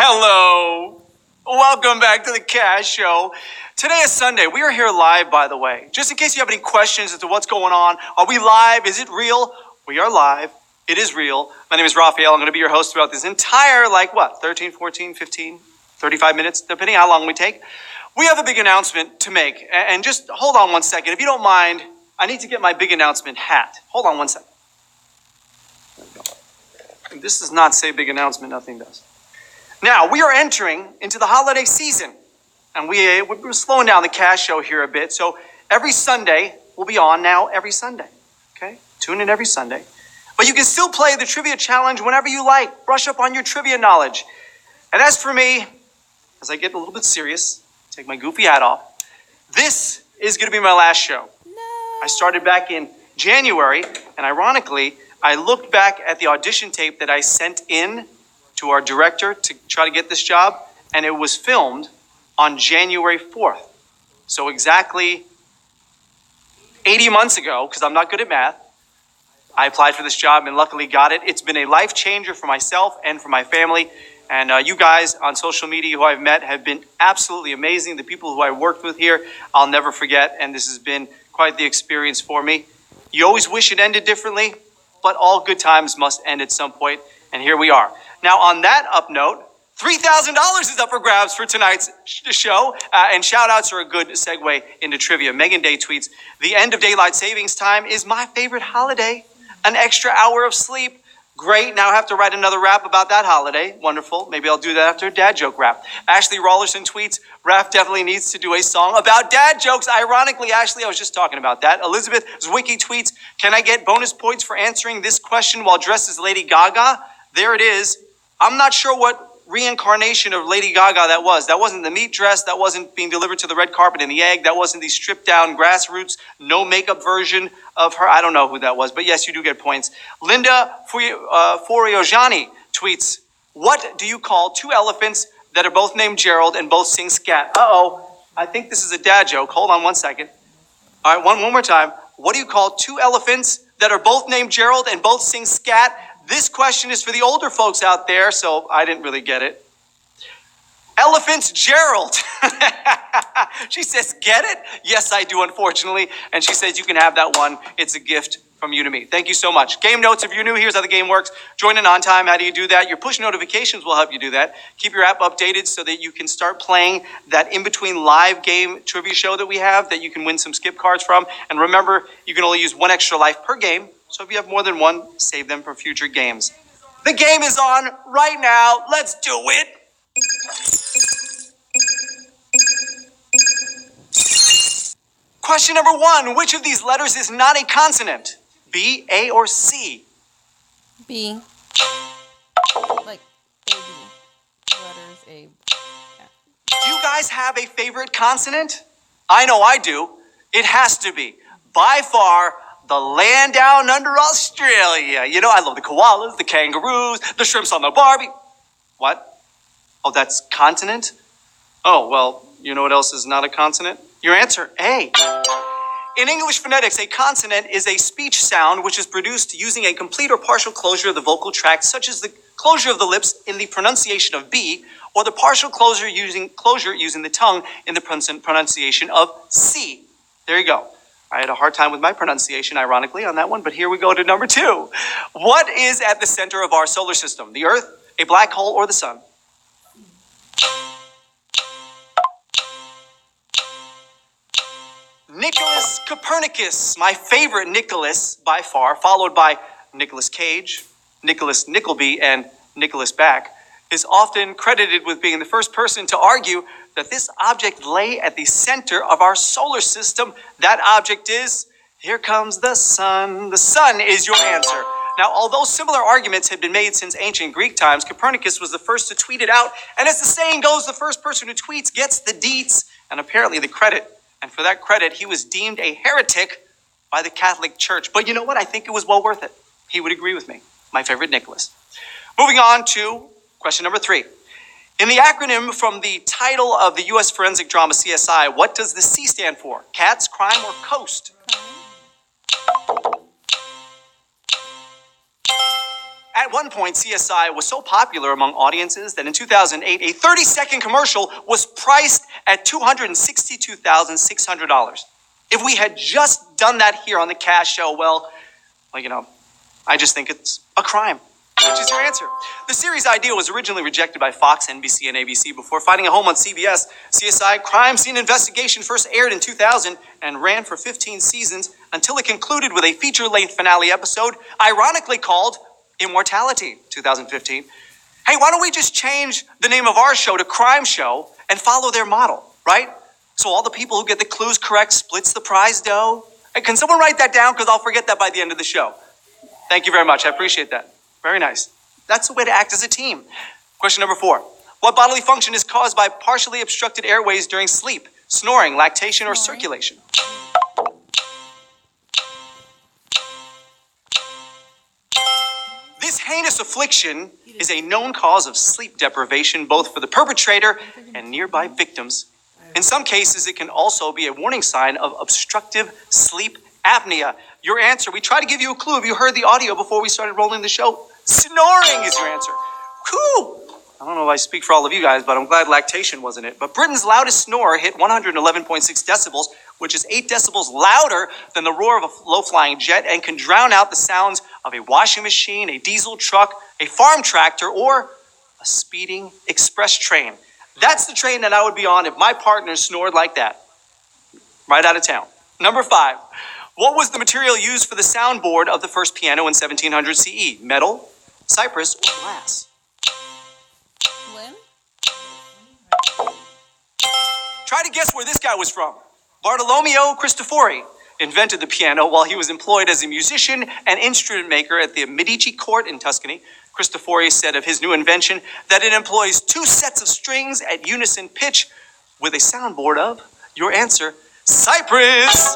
Hello. Welcome back to the Cashshow. Today is Sunday. We are here live, by the way. Just in case you have any questions as to what's going on. Are we live? Is it real? We are live. It is real. My name is Rafael. I'm going to be your host throughout this entire, 13, 14, 15, 35 minutes, depending how long we take. We have a big announcement to make. And just hold on one second. If you don't mind, I need to get my big announcement hat. Hold on one second. There we go. If this does not say big announcement, nothing does. Now, we are entering into the holiday season, and we're slowing down the Cashshow here a bit. So every Sunday, we'll be on now every Sunday, okay? Tune in every Sunday. But you can still play the trivia challenge whenever you like. Brush up on your trivia knowledge. And as for me, as I get a little bit serious, take my goofy hat off, this is going to be my last show. No. I started back in January, and ironically, I looked back at the audition tape that I sent in to our director to try to get this job, and it was filmed on January 4th. So exactly 80 months ago, because I'm not good at math, I applied for this job and luckily got it. It's been a life changer for myself and for my family. And you guys on social media who I've met have been absolutely amazing. The people who I worked with here, I'll never forget. And this has been quite the experience for me. You always wish it ended differently, but all good times must end at some point. And here we are. Now, on that up note, $3,000 is up for grabs for tonight's show. And shout-outs are a good segue into trivia. Megan Day tweets, the end of daylight savings time is my favorite holiday. An extra hour of sleep. Great. Now I have to write another rap about that holiday. Wonderful. Maybe I'll do that after a dad joke rap. Ashley Rollerson tweets, Raph definitely needs to do a song about dad jokes. Ironically, Ashley, I was just talking about that. Elizabeth Zwicky tweets, can I get bonus points for answering this question while dressed as Lady Gaga? There it is. I'm not sure what reincarnation of Lady Gaga that was. That wasn't the meat dress. That wasn't being delivered to the red carpet in the egg. That wasn't the stripped down grassroots, no makeup version of her. I don't know who that was, but yes, you do get points. Linda Furiojani tweets, what do you call two elephants that are both named Gerald and both sing scat? Uh-oh, I think this is a dad joke. Hold on one second. All right, one more time. What do you call two elephants that are both named Gerald and both sing scat? This question is for the older folks out there, so I didn't really get it. Elephants Gerald. She says, get it? Yes, I do, unfortunately. And she says, you can have that one. It's a gift from you to me. Thank you so much. Game notes, if you're new, here's how the game works. Join in on time. How do you do that? Your push notifications will help you do that. Keep your app updated so that you can start playing that in-between live game trivia show that we have that you can win some skip cards from. And remember, you can only use one extra life per game. So if you have more than one, save them for future games. The game is on right now. Let's do it. Question number 1. Which of these letters is not a consonant? B, A, or C? B. Like A, B. Letters A. Yeah. Do you guys have a favorite consonant? I know I do. It has to be, by far, the land down under Australia. You know, I love the koalas, the kangaroos, the shrimps on the Barbie. What? Oh, that's continent? Oh, well, you know what else is not a consonant? Your answer, A. In English phonetics, a consonant is a speech sound which is produced using a complete or partial closure of the vocal tract, such as the closure of the lips in the pronunciation of B, or the partial closure using the tongue in the pronunciation of C. There you go. I had a hard time with my pronunciation, ironically, on that one, but here we go to number 2. What is at the center of our solar system? The Earth, a black hole, or the sun? Nicholas Copernicus, my favorite Nicholas by far, followed by Nicolas Cage, Nicholas Nickleby, and Nicholas Back, is often credited with being the first person to argue that this object lay at the center of our solar system. That object is, here comes the sun. The sun is your answer. Now, although similar arguments had been made since ancient Greek times, Copernicus was the first to tweet it out. And as the saying goes, the first person who tweets gets the deets and apparently the credit. And for that credit, he was deemed a heretic by the Catholic Church. But you know what? I think it was well worth it. He would agree with me. My favorite Nicholas. Moving on to question number 3. In the acronym from the title of the U.S. forensic drama CSI, what does the C stand for? Cats, crime, or coast? At one point, CSI was so popular among audiences that in 2008, a 30-second commercial was priced at $262,600. If we had just done that here on the Cash Show, well, I just think it's a crime. Which is your answer. The series idea was originally rejected by Fox, NBC, and ABC before finding a home on CBS. CSI Crime Scene Investigation first aired in 2000 and ran for 15 seasons until it concluded with a feature-length finale episode, ironically called Immortality, 2015. Hey, why don't we just change the name of our show to Crime Show and follow their model, right? So all the people who get the clues correct splits the prize dough. Hey, can someone write that down? Because I'll forget that by the end of the show. Thank you very much. I appreciate that. Very nice. That's the way to act as a team. Question number 4. What bodily function is caused by partially obstructed airways during sleep, snoring, lactation, or circulation? This heinous affliction is a known cause of sleep deprivation both for the perpetrator and nearby victims. In some cases, it can also be a warning sign of obstructive sleep apnea. Your answer, we tried to give you a clue if you heard the audio before we started rolling the show. Snoring is your answer. Cool. I don't know if I speak for all of you guys, but I'm glad lactation wasn't it. But Britain's loudest snore hit 111.6 decibels, which is 8 decibels louder than the roar of a low-flying jet and can drown out the sounds of a washing machine, a diesel truck, a farm tractor, or a speeding express train. That's the train that I would be on if my partner snored like that. Right out of town. Number 5. What was the material used for the soundboard of the first piano in 1700 CE? Metal, cypress, or glass? Lynn? Try to guess where this guy was from. Bartolomeo Cristofori invented the piano while he was employed as a musician and instrument maker at the Medici court in Tuscany. Cristofori said of his new invention that it employs 2 sets of strings at unison pitch with a soundboard of, your answer, cypress.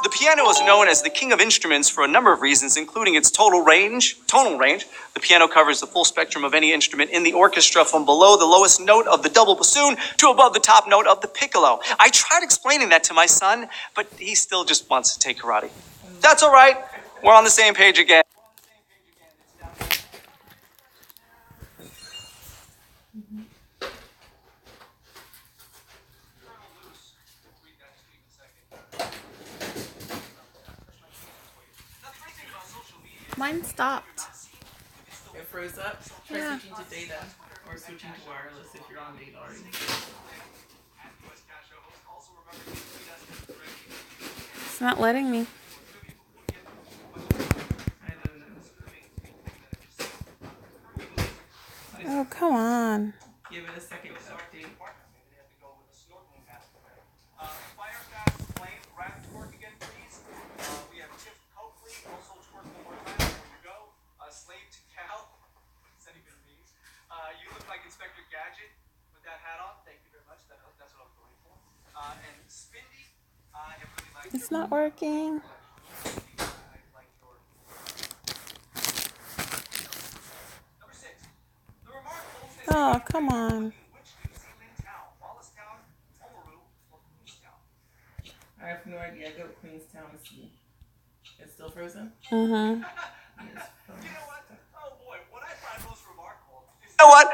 The piano is known as the king of instruments for a number of reasons, including its tonal range. The piano covers the full spectrum of any instrument in the orchestra, from below the lowest note of the double bassoon to above the top note of the piccolo. I tried explaining that to my son, but he still just wants to take karate. That's all right. We're on the same page again. Mine stopped. It froze up. Try Yeah. switching to data or switching to wireless if you're on data already. It's not letting me. I don't know. Oh, come on. Give it a second to update. You look like Inspector Gadget with that hat on. Thank you very much. That's what I was going for. And Spindy, I have really liked It's not working. Number 6. The remarkable Oh, come on. which New Zealand town? Wallacestown, Oamaru, or Queenstown? I have no idea. Go to Queenstown and see. It's still frozen? Mm-hmm. Yes. You know what? Oh boy, what I find most remarkable. You know what?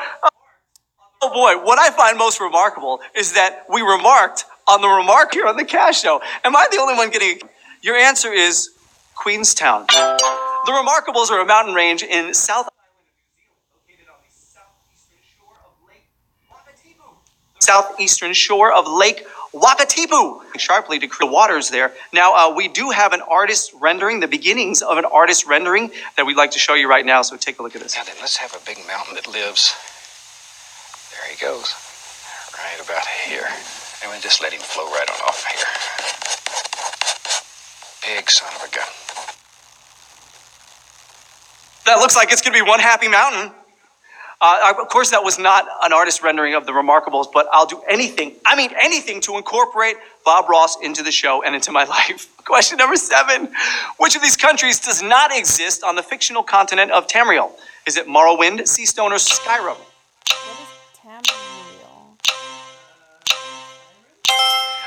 Oh boy, what I find most remarkable is that we remarked on the remark here on the Cash Show. Am I the only one getting? Your answer is Queenstown. The Remarkables are a mountain range in South Island of New Zealand, located on the southeastern shore of Lake Wakatipu. Sharply to create the waters there. Now, we do have an artist rendering, the beginnings of an artist rendering that we'd like to show you right now. So take a look at this. Now then, let's have a big mountain that lives. There he goes. Right about here. And we just let him flow right on off here. Big son of a gun. That looks like it's going to be one happy mountain. Of course, that was not an artist rendering of the Remarkables, but I'll do anything, anything to incorporate Bob Ross into the show and into my life. Question number 7. Which of these countries does not exist on the fictional continent of Tamriel? Is it Morrowind, Seastone, or Skyrim? What is Tamriel?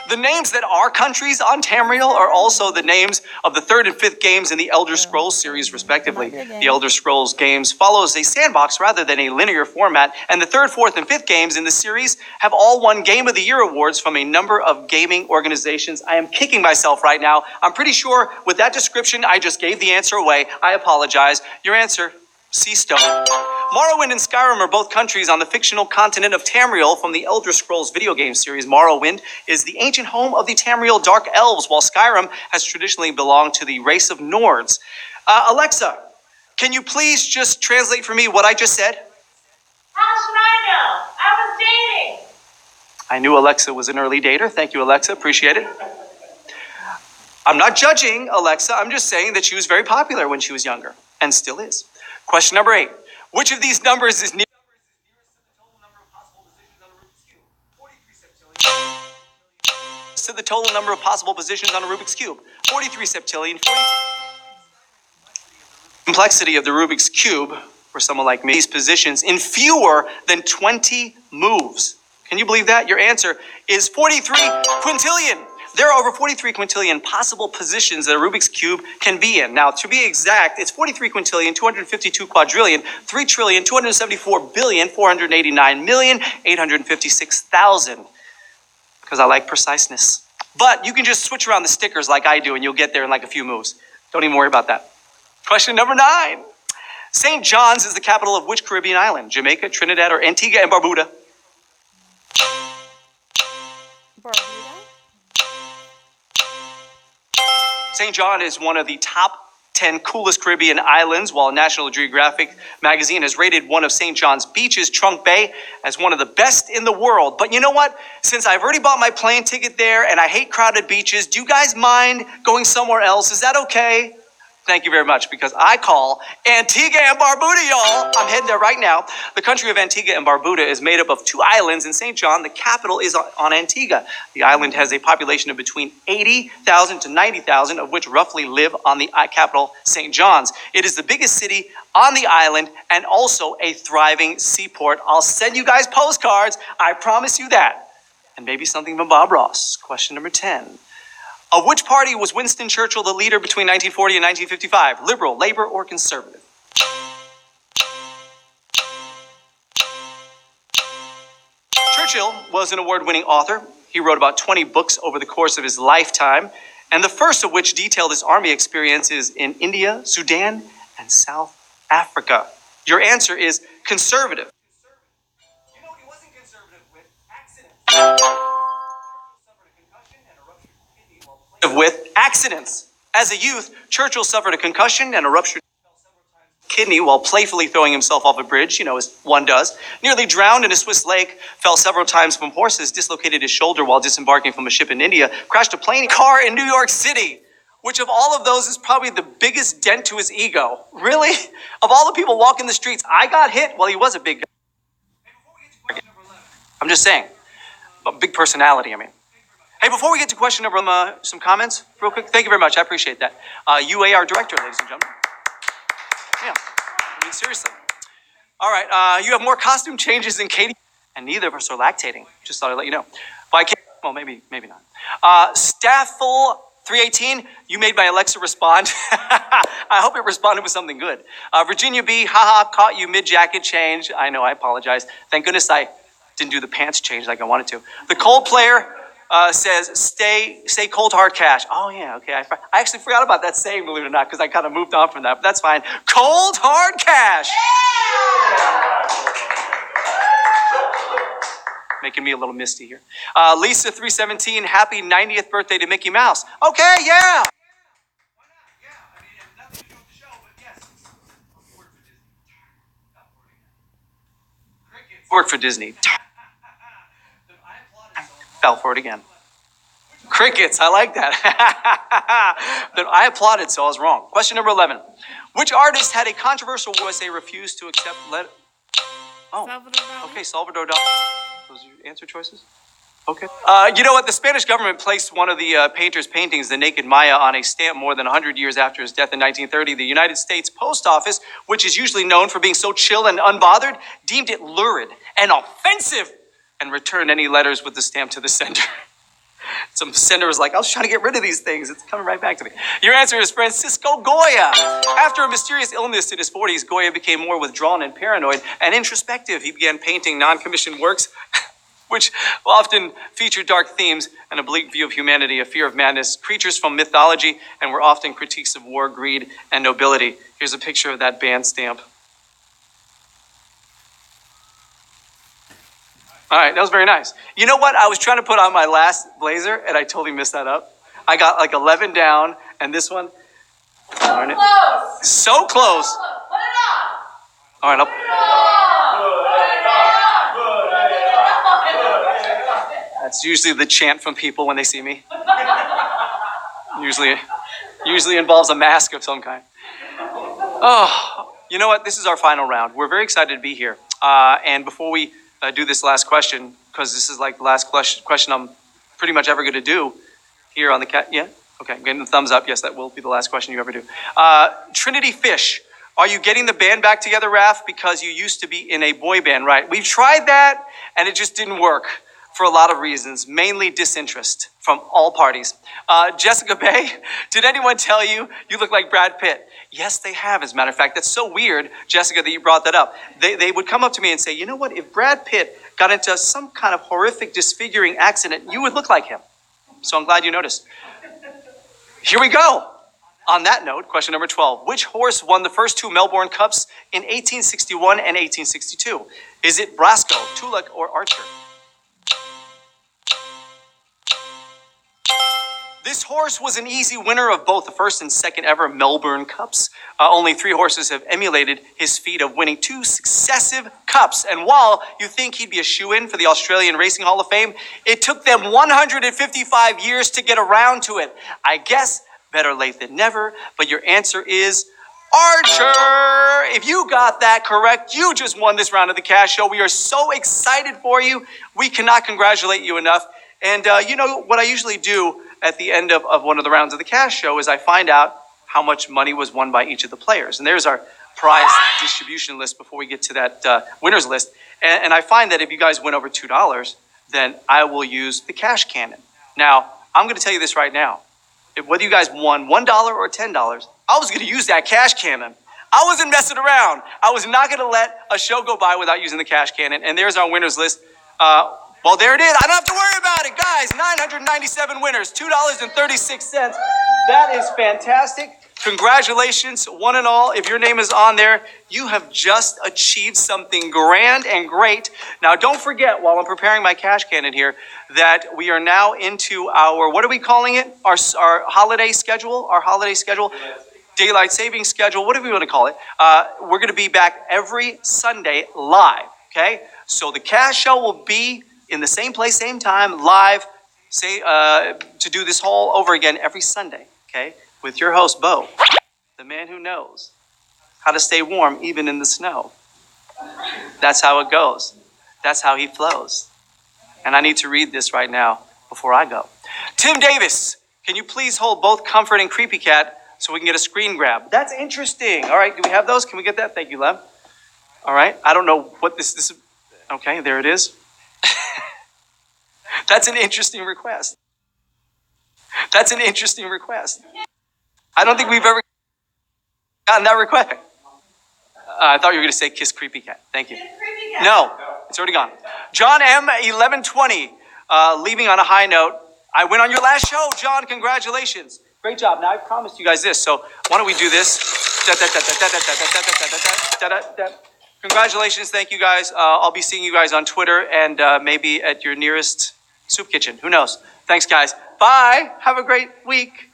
The names that are countries on Tamriel are also the names of the third and fifth games in the Elder Scrolls series, respectively. The Elder Scrolls games follows a sandbox rather than a linear format, and the third, fourth, and fifth games in the series have all won Game of the Year awards from a number of gaming organizations. I am kicking myself right now. I'm pretty sure with that description, I just gave the answer away. I apologize. Your answer, Sea Stone. Morrowind and Skyrim are both countries on the fictional continent of Tamriel from the Elder Scrolls video game series. Morrowind is the ancient home of the Tamriel Dark Elves, while Skyrim has traditionally belonged to the race of Nords. Alexa, can you please just translate for me what I just said? How should I know? I was dating. I knew Alexa was an early dater. Thank you, Alexa. Appreciate it. I'm not judging Alexa. I'm just saying that she was very popular when she was younger and still is. Question number 8. Which of these numbers is nearest to the total number of possible positions on a Rubik's Cube? 43 septillion. Complexity of the Rubik's Cube, for someone like me, these positions in fewer than 20 moves. Can you believe that? Your answer is 43 quintillion. There are over 43 quintillion possible positions that a Rubik's Cube can be in. Now, to be exact, it's 43 quintillion, 252 quadrillion, 3 trillion, 274 billion, 489 million, 856,000. Because I like preciseness. But you can just switch around the stickers like I do, and you'll get there in like a few moves. Don't even worry about that. Question number 9. St. John's is the capital of which Caribbean island? Jamaica, Trinidad, or Antigua and Barbuda? Barbuda? St. John is one of the top 10 coolest Caribbean islands, while National Geographic magazine has rated one of St. John's beaches, Trunk Bay, as one of the best in the world. But you know what? Since I've already bought my plane ticket there and I hate crowded beaches, do you guys mind going somewhere else? Is that okay? Thank you very much, because I call Antigua and Barbuda, y'all. I'm heading there right now. The country of Antigua and Barbuda is made up of 2 islands in St. John. The capital is on Antigua. The island has a population of between 80,000 to 90,000, of which roughly live on the capital, St. John's. It is the biggest city on the island and also a thriving seaport. I'll send you guys postcards. I promise you that. And maybe something from Bob Ross. Question number 10. Of which party was Winston Churchill the leader between 1940 and 1955? Liberal, Labor, or Conservative? Churchill was an award-winning author. He wrote about 20 books over the course of his lifetime, and the first of which detailed his army experiences in India, Sudan, and South Africa. Your answer is conservative. You know what he wasn't conservative with? Accidents. As a youth, Churchill suffered a concussion and a ruptured kidney while playfully throwing himself off a bridge, as one does. Nearly drowned in a Swiss lake, fell several times from horses, dislocated his shoulder while disembarking from a ship in India, crashed a plane car in New York City. Which of all of those is probably the biggest dent to his ego? Really? Of all the people walking the streets, I got hit. Well, he was a big guy. I'm just saying. A big personality, I mean. Hey, before we get to question number, some comments real quick. Thank you very much. I appreciate that. UAR director, ladies and gentlemen. Yeah, I mean, seriously. All right, you have more costume changes than Katie, and neither of us are lactating. Just thought I'd let you know. But I can't, well, maybe not. Staffel 318, you made my Alexa respond. I hope it responded with something good. Virginia B, haha, caught you mid-jacket change. I know, I apologize. Thank goodness I didn't do the pants change like I wanted to. The Cold Player says, stay cold hard cash. Oh, yeah, okay. I actually forgot about that saying, believe it or not, because I kind of moved on from that, but that's fine. Cold hard cash. Making me a little misty here. Lisa 317, happy 90th birthday to Mickey Mouse. Okay, yeah. Work for Disney. Fell for it again. Crickets, I like that. Then I applauded, so I was wrong. Question number 11. Which artist had a controversial voice they refused to accept? Salvador Dali. Okay, Salvador Dali. Those are your answer choices? Okay. You know what? The Spanish government placed one of the painter's paintings, The Naked Maya, on a stamp more than 100 years after his death in 1930. The United States Post Office, which is usually known for being so chill and unbothered, deemed it lurid and offensive and returned any letters with the stamp to the sender. Some sender was like, I was trying to get rid of these things. It's coming right back to me. Your answer is Francisco Goya. After a mysterious illness in his 40s, Goya became more withdrawn and paranoid and introspective. He began painting non-commissioned works, which often featured dark themes and a bleak view of humanity, a fear of madness, creatures from mythology, and were often critiques of war, greed, and nobility. Here's a picture of that band stamp. All right, that was very nice. You know what? I was trying to put on my last blazer, and I totally messed that up. I got like 11 down, and this one. Darn it. Close. So close. Put it on. All right, that's usually the chant from people when they see me. Usually involves a mask of some kind. Oh, you know what? This is our final round. We're very excited to be here. And before we do this last question, because this is like the last question I'm pretty much ever going to do here on the cat. Yeah? Okay, I'm getting the thumbs up. Yes, that will be the last question you ever do. Trinity Fish, are you getting the band back together, Raph? Because you used to be in a boy band, right? We've tried that, and it just didn't work for a lot of reasons, mainly disinterest from all parties. Jessica Bay, did anyone tell you you look like Brad Pitt? Yes, they have, as a matter of fact. That's so weird, Jessica, that you brought that up. They would come up to me and say, you know what, if Brad Pitt got into some kind of horrific, disfiguring accident, you would look like him. So I'm glad you noticed. Here we go. On that note, question number 12. Which horse won the first two Melbourne Cups in 1861 and 1862? Is it Brasco, Tulloch, or Archer? This horse was an easy winner of both the first and second ever Melbourne Cups. Only 3 horses have emulated his feat of winning 2 successive cups. And while you think he'd be a shoo-in for the Australian Racing Hall of Fame, it took them 155 years to get around to it. I guess better late than never, but your answer is Archer. If you got that correct, you just won this round of the Cash Show. We are so excited for you. We cannot congratulate you enough. And you know what I usually do at the end of one of the rounds of the Cash Show is I find out how much money was won by each of the players. And there's our prize distribution list before we get to that winners list. And I find that if you guys win over $2, then I will use the cash cannon. Now, I'm going to tell you this right now. Whether you guys won $1 or $10, I was going to use that cash cannon. I wasn't messing around. I was not going to let a show go by without using the cash cannon. And there's our winners list. Well, there it is. I don't have to worry about it, guys. 997 winners, $2.36. That is fantastic. Congratulations, one and all. If your name is on there, you have just achieved something grand and great. Now, don't forget, while I'm preparing my cash cannon here, that we are now into our, what are we calling it? Our holiday schedule? Our holiday schedule? Daylight savings schedule, whatever you want to call it. We're going to be back every Sunday live, okay? So the Cash Show will be in the same place, same time, live, to do this whole over again every Sunday, okay? With your host, Bo, the man who knows how to stay warm even in the snow. That's how it goes. That's how he flows. And I need to read this right now before I go. Tim Davis, can you please hold both Comfort and Creepy Cat so we can get a screen grab? That's interesting. All right, do we have those? Can we get that? Thank you, Lem. All right, I don't know what this is. Okay, there it is. That's an interesting request. That's an interesting request. I don't think we've ever gotten that request. I thought you were going to say Kiss Creepy Cat. Thank you. No, it's already gone. John M. 1120, leaving on a high note. I went on your last show, John. Congratulations. Great job. Now, I promised you guys this, so why don't we do this? Congratulations. Thank you, guys. I'll be seeing you guys on Twitter and maybe at your nearest soup kitchen. Who knows? Thanks, guys. Bye. Have a great week.